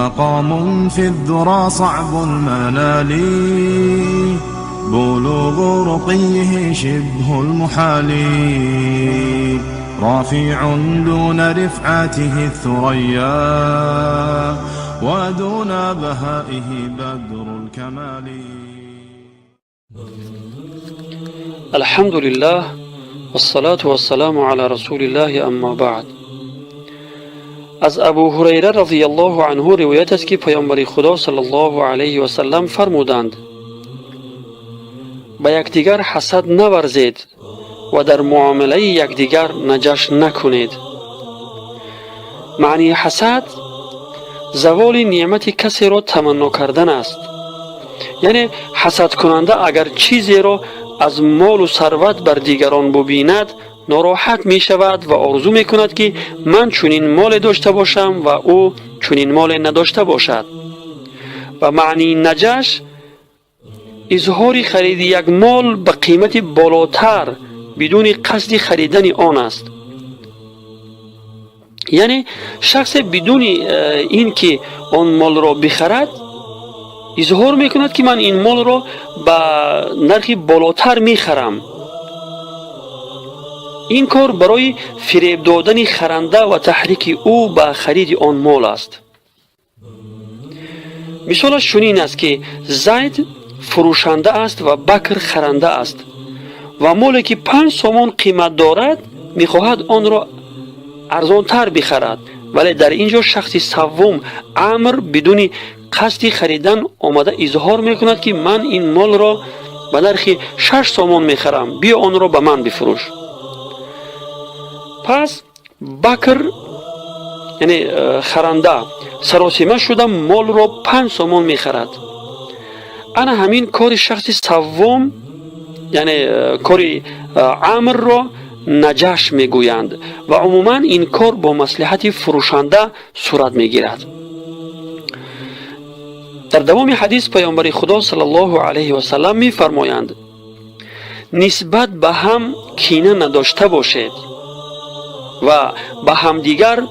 مقام في الذرى صعب المنال، بلوغ رقيه شبه المحال، رافع دون رفعته الثريا، ودون بهائه بدر الكمال. الحمد لله والصلاة والسلام على رسول الله، اما بعد. از ابو هریره رضی الله عنه روایت است که پیامبر خدا صلی الله علیه و سلم فرمودند: به یکدیگر حسد نورزید و در معامله یکدیگر نجش نکنید. معنی حسد زوال نعمت کسی را تمنا کردن است. یعنی حسد کننده اگر چیزی را از مال و ثروت بر دیگران ببیند ناراحت می شود و آرزو می کند که من چنین مال داشته باشم و او چنین مال نداشته باشد. و معنی نجش اظهار خرید یک مال به قیمت بالاتر بدون قصد خریدن آن است. یعنی شخص بدون این که آن مال را بخرد اظهار می کند که من این مال را به نرخ بالاتر می خرم. این کار برای فریب دادن خرنده و تحریک او به خرید آن مال است. مثالش چنین است که زید فروشنده است و بکر خرنده است و مالی که 5 سومان قیمت دارد میخواهد آن را ارزانتر بخرد، ولی در اینجا شخصی سوم عمرو بدون قصد خریدن آمده اظهار میکند که من این مال را به نرخ 6 سومان میخرم، بیا آن را به من بفروش. پس بکر یعنی خرنده سراسیمه شده مال را 5 سومان میخرد. انا همین کار شخص سوم یعنی کار عمرو را نجش میگویند و عموما این کار با مصلحت فروشنده صورت میگیرد. در دوام حدیث پیامبر خدا صلی الله علیه و سلم میفرمایند: نسبت به هم کینه نداشته باشید و به همدیگر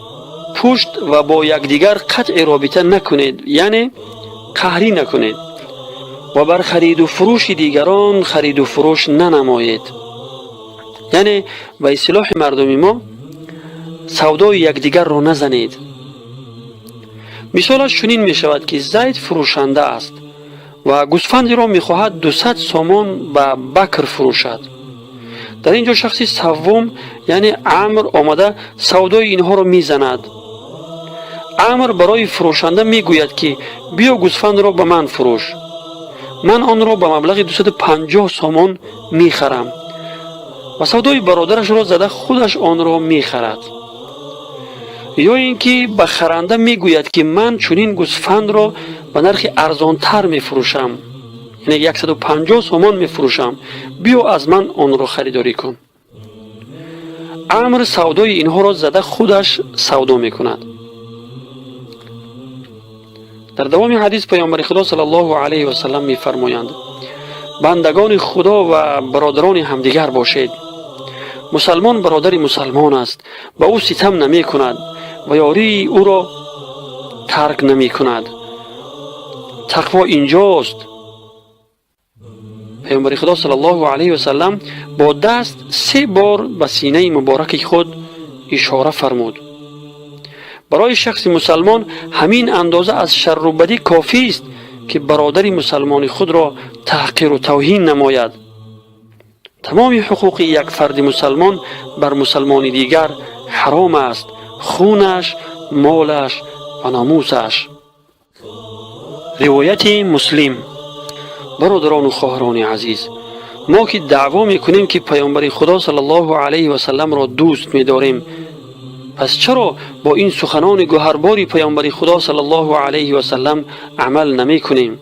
پشت و با یکدیگر قطع رابطه نکنید، یعنی قهری نکنید و بر خرید و فروش دیگران خرید و فروش ننمایید. یعنی به اصطلاح مردمی ما سودای یکدیگر را نزنید. مثالش چنین می شود که زید فروشنده است و گوسفندی را می خواهد 200 سومان به بکر فروشد. در اینجا شخصی سوم یعنی عمرو آمده سودای اینها را می زند. عمرو برای فروشنده می گوید که بیا گوسفند را به من فروش، من آن را به مبلغ 250 سومان می خرم و سودای برادرش را زده خودش آن را می خرد. یا اینکه به خرنده می گوید که من چنین گوسفند را به نرخ ارزانتر می فروشم، یعنی 150 سومان می فروشم، بیا از من آن را خریداری کن. عمرو سودای اینها را زده خودش سودا می کند. در دوام حدیث پیامبر خدا صلی الله علیه و سلم می فرمایند: بندگان خدا و برادران همدیگر باشید. مسلمان برادر مسلمان است، به او ستم نمی کند و یاری او را ترک نمی کند. تقوا اینجاست. پیامبر خدا صلی الله علیه و سلم با دست 3 بار به سینه مبارک خود اشاره فرمود. برای شخص مسلمان همین اندازه از شر و بدی کافی است که برادر مسلمان خود را تحقیر و توهین نماید. تمام حقوق یک فرد مسلمان بر مسلمان دیگر حرام است: خونش، مالش و ناموسش. روایت مسلم. برادران و خواهران عزیز، ما که دعوا میکنیم که پیامبر خدا صلی الله علیه و سلم را دوست می‌داریم، پس چرا با این سخنان گوهرباری پیامبر خدا صلی الله علیه و سلم عمل نمی کنیم؟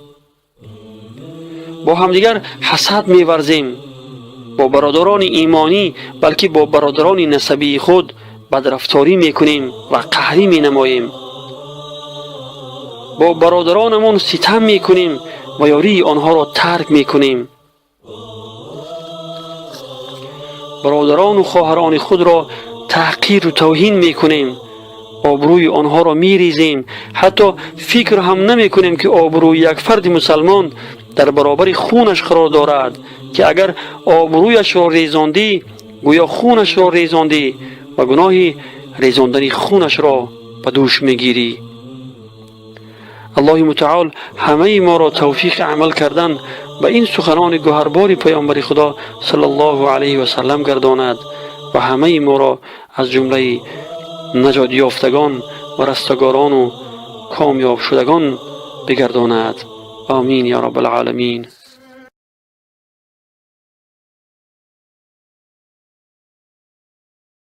با همدیگر حسد می‌ورزیم، با برادران ایمانی بلکه با برادران نسبی خود بدرفتاری میکنیم و قهری مینماییم. با برادرانمون ستم میکنیم و یاری آنها را ترک میکنیم. برادران و خواهران خود را تحقیر و توهین میکنیم آبروی آنها را میریزیم، حتی فکر هم نمی کنیم که آبروی یک فرد مسلمان در برابر خونش قرار دارد که اگر آبرویش را ریزاندی گویا خونش را ریزاندی و گناه ریزاندن خونش را به دوش میگیری. الله متعال همه ما را توفیق عمل کردن به این سخنان گوهربار پیامبر خدا صلی الله علیه و سلم گرداند و همه ما را از جمله نجات یافتگان و رستگاران و کامیاب شدگان بگرداند. آمین یا رب العالمین.